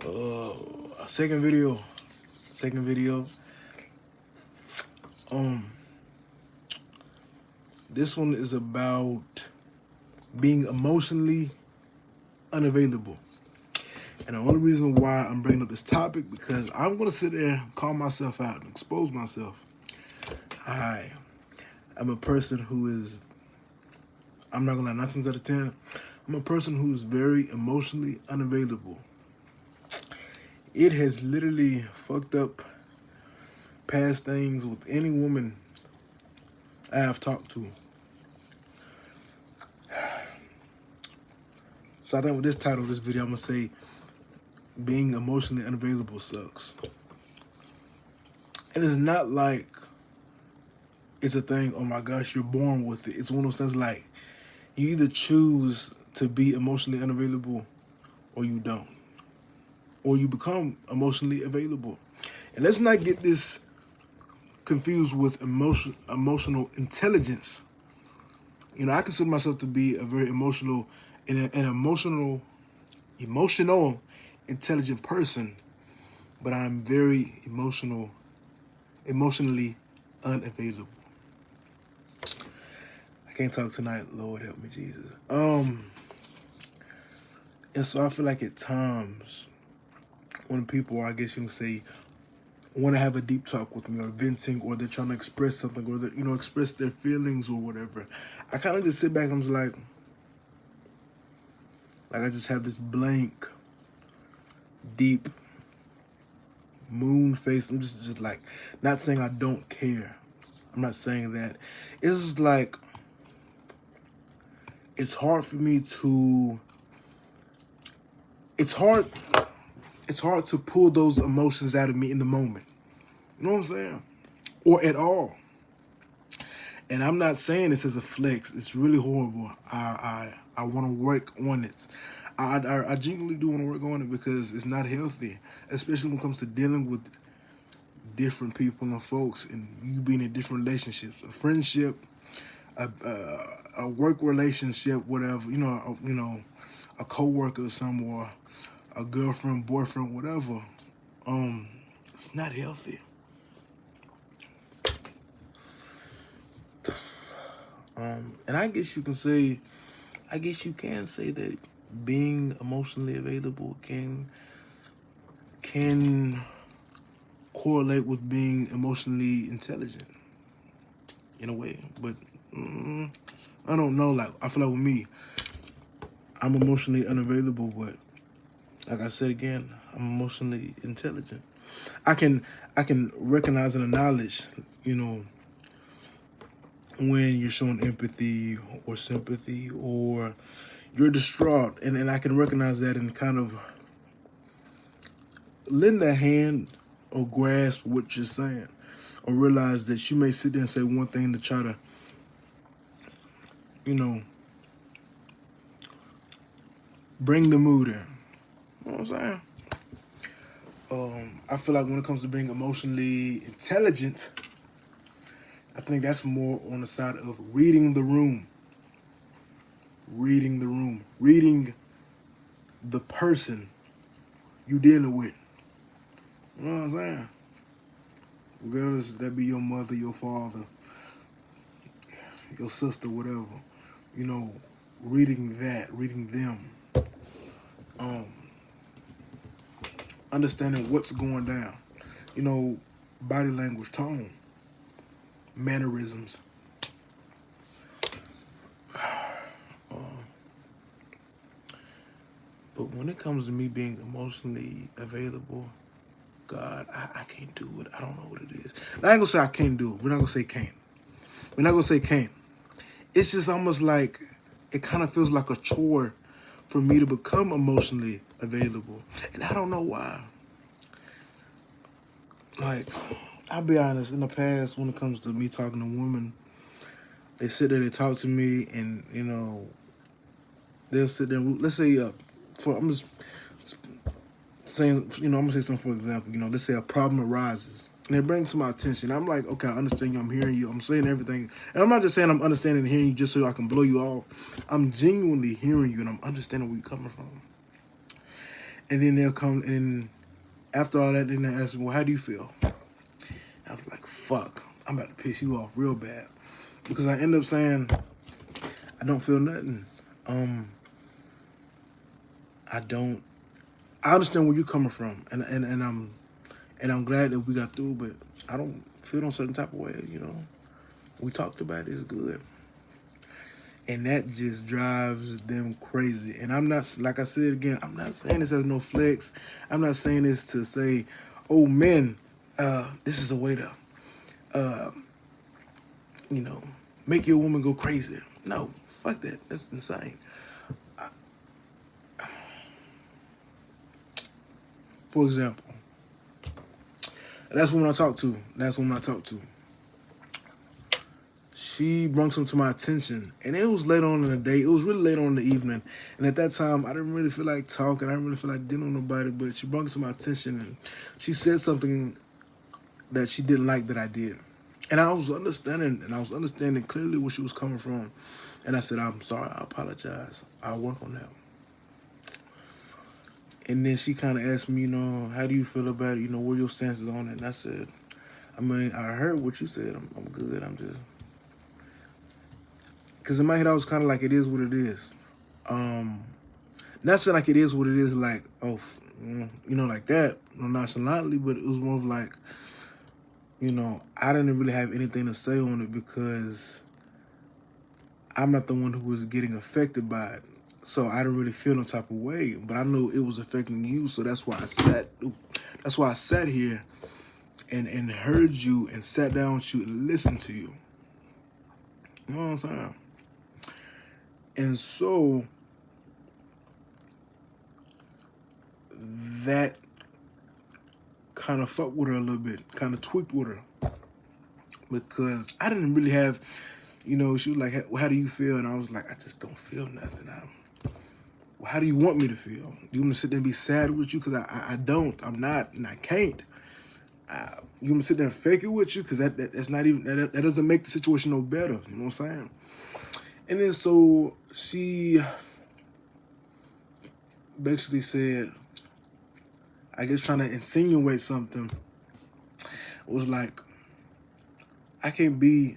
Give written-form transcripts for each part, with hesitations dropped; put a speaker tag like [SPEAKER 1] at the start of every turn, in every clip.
[SPEAKER 1] Uh, second video. Second video. Um, this one is about being emotionally unavailable. And the only reason why I'm bringing up this topic because I'm gonna sit there, call myself out, and expose myself. I'm a person who is. I'm not gonna lie, 9 times out of 10, I'm a person who's very emotionally unavailable. It has literally fucked up past things with any woman I have talked to. So I think with this title of this video, I'm gonna say being emotionally unavailable sucks. And it's not like it's a thing, oh my gosh, you're born with it. It's one of those things like you either choose to be emotionally unavailable or you don't. Or you become emotionally available. And let's not get this confused with emotional intelligence. You know, I consider myself to be a very emotional, emotional, intelligent person, but I'm very emotionally unavailable. I can't talk tonight, Lord help me, Jesus. And so I feel like at times when people, I guess you can say, want to have a deep talk with me or venting or they're trying to express something or express their feelings or whatever, I kind of just sit back and I'm just like I just have this blank, deep moon face. I'm just like, not saying I don't care. I'm not saying that. It's just like, it's hard for me to, it's hard to pull those emotions out of me in the moment. You know what I'm saying? Or at all. And I'm not saying this as a flex. It's really horrible. I want to work on it. I genuinely do want to work on it because it's not healthy, especially when it comes to dealing with different people and folks and you being in different relationships, a friendship, a work relationship, whatever, a coworker or some or a girlfriend, boyfriend, whatever. It's not healthy. And I guess you can say that being emotionally available can correlate with being emotionally intelligent in a way. But I don't know. Like, I feel like with me, I'm emotionally unavailable, but like I said again, I'm emotionally intelligent. I can recognize and acknowledge, when you're showing empathy or sympathy or you're distraught, and I can recognize that and kind of lend a hand or grasp what you're saying, or realize that you may sit there and say one thing to try to, bring the mood in. You know what I'm saying? I feel like when it comes to being emotionally intelligent, I think that's more on the side of reading the room. Reading the room. Reading the person you dealing with. You know what I'm saying? Regardless if that be your mother, your father, your sister, whatever. Reading them. Understanding what's going down. Body language, tone, mannerisms. But when it comes to me being emotionally available, God, I can't do it. I don't know what it is. I ain't gonna say I can't do it. We're not gonna say can't. We're not gonna say can't. It's just almost like it kind of feels like a chore for me to become emotionally available. And I don't know why. Like, I'll be honest, in the past, when it comes to me talking to women, they sit there, they talk to me, and, they'll sit there, let's say, I'm just saying, I'm going to say something for example, let's say a problem arises, and it brings to my attention. I'm like, okay, I understand you, I'm hearing you, I'm saying everything. And I'm not just saying I'm understanding and hearing you just so I can blow you off. I'm genuinely hearing you, and I'm understanding where you're coming from. And then they'll come and after all that, then they ask me, well, how do you feel? I was like, fuck, I'm about to piss you off real bad. Because I end up saying, I don't feel nothing. I don't. I understand where you're coming from, and I'm glad that we got through. But I don't feel no certain type of way. You know, we talked about it. It's good, and that just drives them crazy. And I'm not, like I said again, I'm not saying this as no flex. I'm not saying this to say, oh men, this is a way to, uh, you know, make your woman go crazy. No, fuck that. That's insane. For example, that's woman I talk to. That's woman I talk to. She brought something to my attention, and it was late on in the day. It was really late on in the evening, and at that time, I didn't really feel like talking. I didn't really feel like dealing with nobody. But she brought it to my attention, and she said something that she didn't like that I did, and I was understanding clearly where she was coming from, and I said, "I'm sorry. I apologize. I'll work on that." And then she kind of asked me, you know, how do you feel about it? You know, what are your stances on it? And I said, I mean, I heard what you said. I'm good. I'm just, because in my head I was kind of like, it is what it is. Not saying like it is what it is, like, oh, you know, like that, nonchalantly, but it was more of like, you know, I didn't really have anything to say on it because I'm not the one who was getting affected by it. So I didn't really feel no type of way, but I knew it was affecting you. So that's why I sat here and heard you and sat down with you and listened to you. You know what I'm saying? And so that kind of fucked with her a little bit, kind of tweaked with her. Because I didn't really have, you know, she was like, well, how do you feel? And I was like, I just don't feel nothing. Well, how do you want me to feel? Do you want me to sit there and be sad with you? Because I don't. I'm not, and I can't. You want me to sit there and fake it with you? Because that's not even, that doesn't make the situation no better. You know what I'm saying? And then so she basically said, I guess trying to insinuate something, was like, I can't be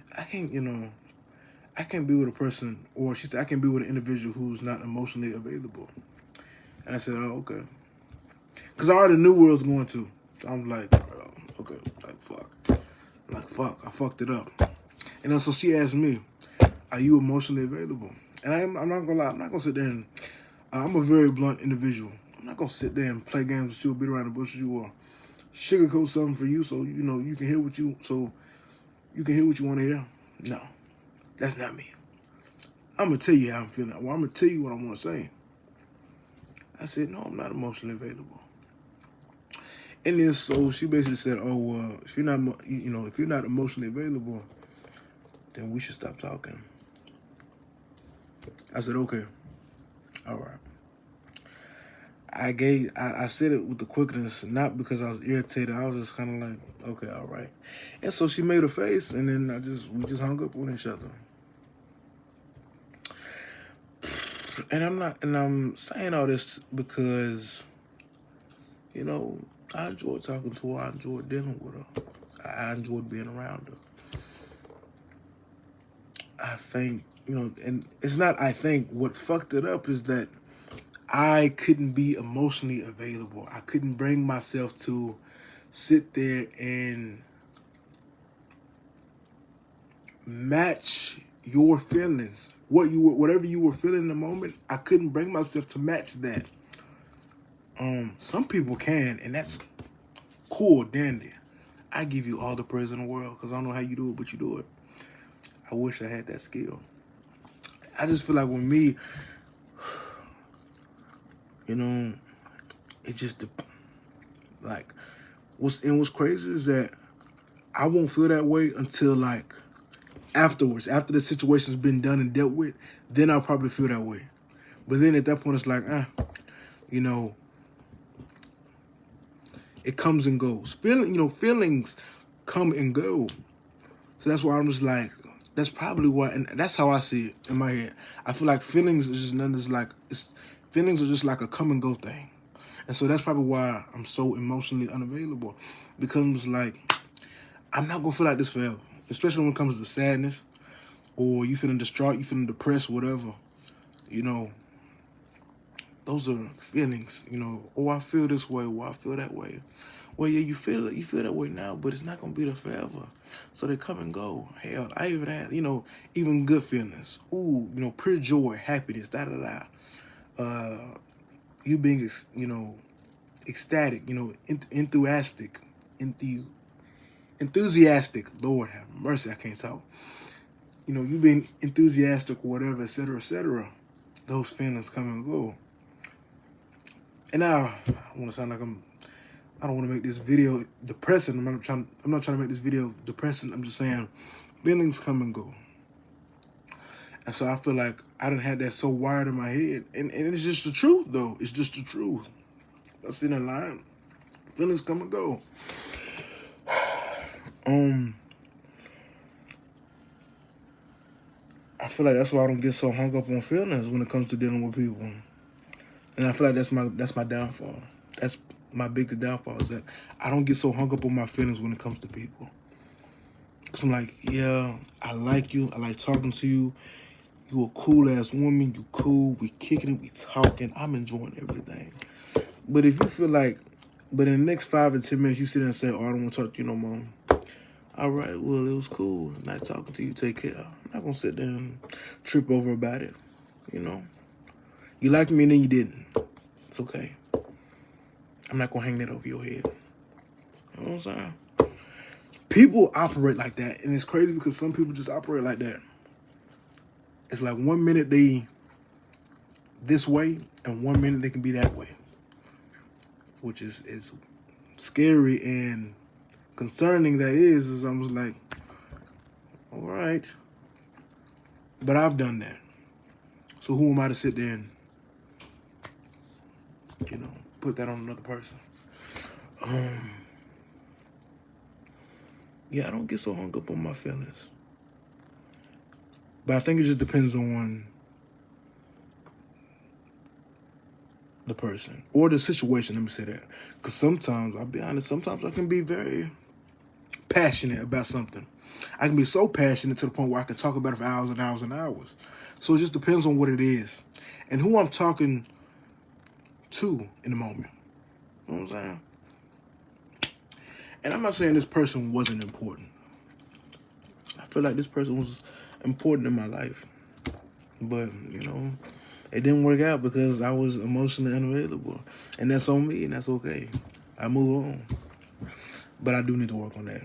[SPEAKER 1] with a person, or she said, I can't be with an individual who's not emotionally available. And I said, oh, okay. Because I already knew where I was going to. I'm like, oh, okay, like, fuck, I fucked it up. And then so she asked me, are you emotionally available? And I'm not gonna lie, I'm not gonna sit there and, I'm a very blunt individual. I'm not gonna sit there and play games with you, or beat around the bush with you, or sugarcoat something for you so, you know, you can hear what you want to hear. No, that's not me. I'm gonna tell you how I'm feeling. Well, I'm gonna tell you what I want to say. I said, no, I'm not emotionally available. And then so she basically said, oh, well, if you're not emotionally available, then we should stop talking. I said, okay, all right. I said it with the quickness, not because I was irritated. I was just kind of like, okay, all right. And so she made a face, and then we just hung up on each other. And I'm saying all this because, you know, I enjoyed talking to her. I enjoyed dealing with her. I enjoyed being around her. I think, you know, and it's not, I think, what fucked it up is that I couldn't be emotionally available. I couldn't bring myself to sit there and match your feelings. Whatever you were feeling in the moment, I couldn't bring myself to match that. Some people can, and that's cool, dandy. I give you all the praise in the world because I don't know how you do it, but you do it. I wish I had that skill. I just feel like with me, you know, it just like what's crazy is that I won't feel that way until like afterwards, after the situation's been done and dealt with. Then I'll probably feel that way. But then at that point, it's like, you know, it comes and goes. Feelings come and go. So that's why I'm just like, that's probably why, and that's how I see it in my head. I feel like feelings is just nothing. Feelings are just like a come and go thing. And so that's probably why I'm so emotionally unavailable. Because it's like, I'm not going to feel like this forever. Especially when it comes to sadness, or you feeling distraught, you feeling depressed, whatever. You know, those are feelings, you know. Oh, I feel this way, or I feel that way. Well, yeah, you feel it, you feel that way now, but it's not gonna be there forever. So they come and go. Hell, I even had, you know, even good feelings. Ooh, you know, pure joy, happiness, da da da. You being, you know, ecstatic, you know, enthusiastic, enthusiastic. Lord have mercy, I can't talk. You know, you being enthusiastic or whatever, etc., etc. Those feelings come and go. And now I want to sound like I don't want to make this video depressing. I'm not trying to make this video depressing. I'm just saying feelings come and go. And so I feel like I done had that so wired in my head. And it's just the truth though. It's just the truth. I see that line. Feelings come and go. I feel like that's why I don't get so hung up on feelings when it comes to dealing with people. And I feel like that's my downfall. That's my biggest downfall, is that I don't get so hung up on my feelings when it comes to people. Cause I'm like, yeah, I like you. I like talking to you. You a cool ass woman. You cool. We kicking it. We talking. I'm enjoying everything. But if you feel like, but in the next 5 or 10 minutes, you sit there and say, oh, I don't want to talk to you no more. All right, well, it was cool. Nice talking to you. Take care. I'm not going to sit there and trip over about it. You know, you liked me and then you didn't. It's okay. I'm not going to hang that over your head. You know what I'm saying? People operate like that. And it's crazy because some people just operate like that. It's like 1 minute they this way and 1 minute they can be that way. Which is scary and concerning. That is almost like, all right. But I've done that. So who am I to sit there and, you know, put that on another person? Yeah, I don't get so hung up on my feelings. But I think it just depends on the person or the situation. Let me say that. Because sometimes, I'll be honest, sometimes I can be very passionate about something. I can be so passionate to the point where I can talk about it for hours and hours and hours. So it just depends on what it is and who I'm talking to in the moment. You know what I'm saying? And I'm not saying this person wasn't important. I feel like this person was important in my life. But, you know, it didn't work out because I was emotionally unavailable. And that's on me, and that's okay. I move on. But I do need to work on that.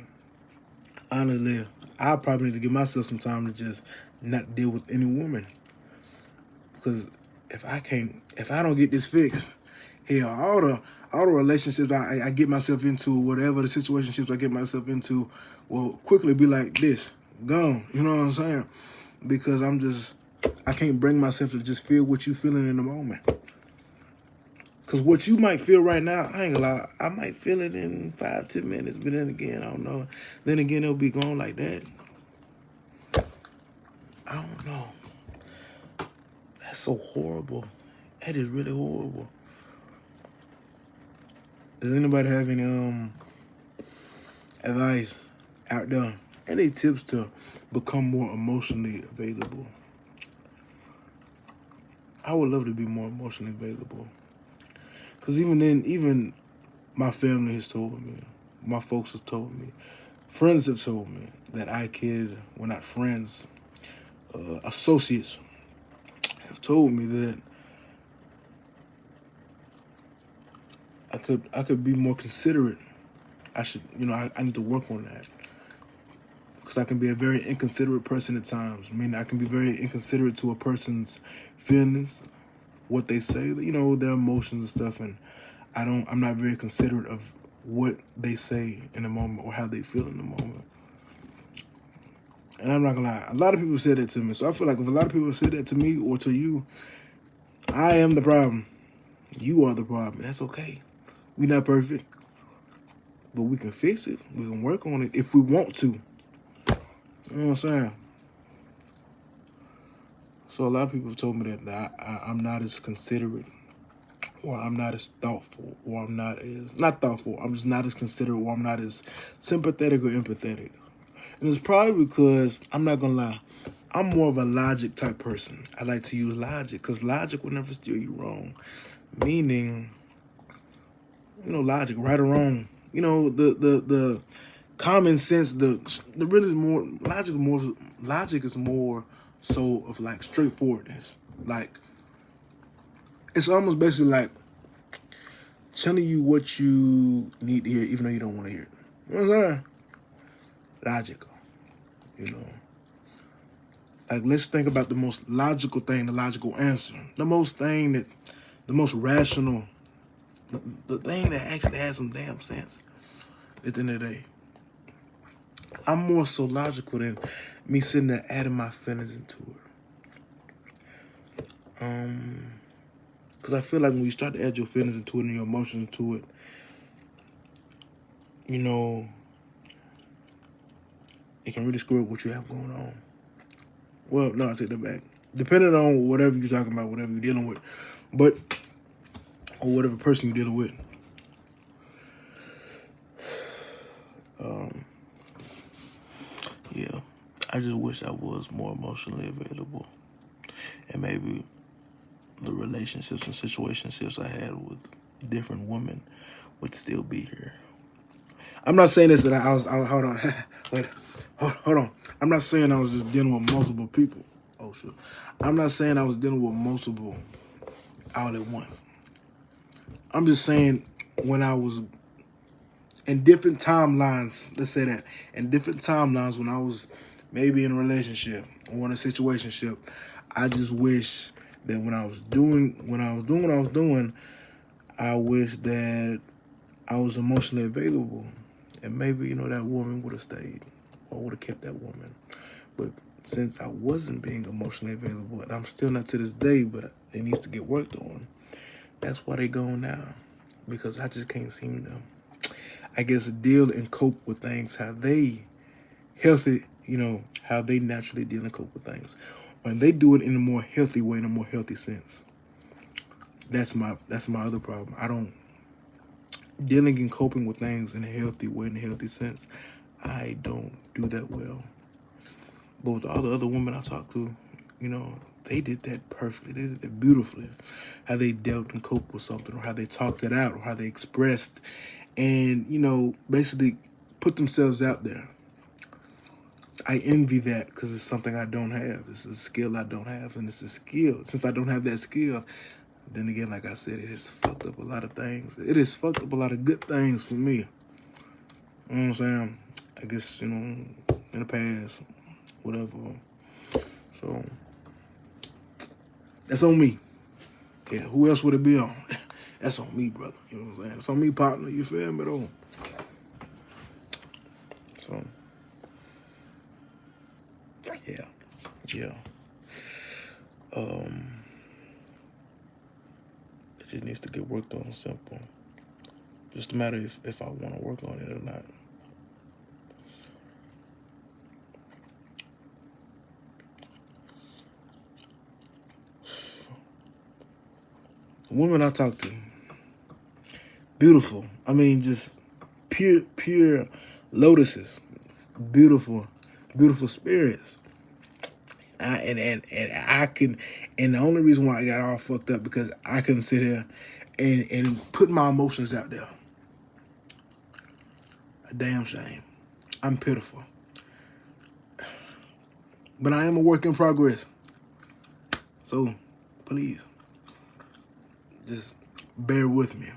[SPEAKER 1] Honestly, I probably need to give myself some time to just not deal with any woman. Because if I don't get this fixed, hell, all the relationships I get myself into, whatever the situationships I get myself into, will quickly be like this, gone. You know what I'm saying? Because I can't bring myself to just feel what you feeling in the moment. Because what you might feel right now, I ain't gonna lie, I might feel it in 5, 10 minutes, but then again, I don't know. Then again, it'll be gone like that. I don't know. That's so horrible. That is really horrible. Does anybody have any advice out there? Any tips to become more emotionally available? I would love to be more emotionally available. Because even then, even my family has told me, my folks have told me, friends have told me that well, not friends, associates have told me that I could be more considerate. I should, you know, I need to work on that. Because I can be a very inconsiderate person at times. I mean, I can be very inconsiderate to a person's feelings, what they say, you know, their emotions and stuff, and I'm not very considerate of what they say in the moment or how they feel in the moment. And I'm not gonna lie, a lot of people said that to me. So I feel like if a lot of people said that to me or to you, I am the problem. You are the problem. That's okay. We're not perfect, but we can fix it. We can work on it if we want to. You know what I'm saying? So a lot of people have told me that I'm not as considerate or I'm not as thoughtful, or I'm not thoughtful, I'm just not as considerate, or I'm not as sympathetic or empathetic. And it's probably because, I'm not gonna lie, I'm more of a logic type person. I like to use logic because logic will never steer you wrong. Meaning, logic, right or wrong. The common sense, the really more logic is more so of like straightforwardness. Like, it's almost basically like telling you what you need to hear, even though you don't want to hear it. You know what I'm saying? Logical. Like, let's think about the most logical thing, the logical answer, the most rational, the thing that actually has some damn sense. At the end of the day, I'm more so logical than me sitting there adding my feelings into it. Because I feel like when you start to add your feelings into it and your emotions into it, it can really screw up what you have going on. Well, no, I take that back. Depending on whatever you're talking about, whatever you're dealing with, or whatever person you're dealing with. Yeah, I just wish I was more emotionally available, and maybe the relationships and situationships I had with different women would still be here. I'm not saying this that I was hold on, wait, hold on. I'm not saying I was just dealing with multiple people. Oh shit. I'm not saying I was dealing with multiple all at once. I'm just saying when I was in different timelines, let's say that, in different timelines when I was maybe in a relationship or in a situationship, I just wish that when I was doing what I was doing, I wish that I was emotionally available. And maybe, that woman would have stayed or would have kept that woman. But since I wasn't being emotionally available, and I'm still not to this day, but it needs to get worked on, that's why they gone now. Because I just can't seem to, I guess, deal and cope with things how they how they naturally deal and cope with things. When they do it in a more healthy way, in a more healthy sense. That's my other problem. I don't, dealing and coping with things in a healthy way, in a healthy sense, I don't do that well. But with all the other women I talked to, they did that perfectly. They did that beautifully. How they dealt and coped with something, or how they talked it out, or how they expressed and, basically put themselves out there. I envy that because it's something I don't have. It's a skill I don't have, and it's a skill. Since I don't have that skill, then again, like I said, it has fucked up a lot of things. It has fucked up a lot of good things for me. You know what I'm saying? I guess, in the past, whatever. So, that's on me. Yeah, who else would it be on? That's on me, brother. You know what I'm saying? It's on me, partner. You feel me, though? So, yeah. It just needs to get worked on, simple. Just a matter if I want to work on it or not. The women I talk to, beautiful. I mean, just pure lotuses. Beautiful spirits. And I can, and the only reason why I got all fucked up because I couldn't sit here and put my emotions out there. A damn shame. I'm pitiful. But I am a work in progress. So, please, just bear with me.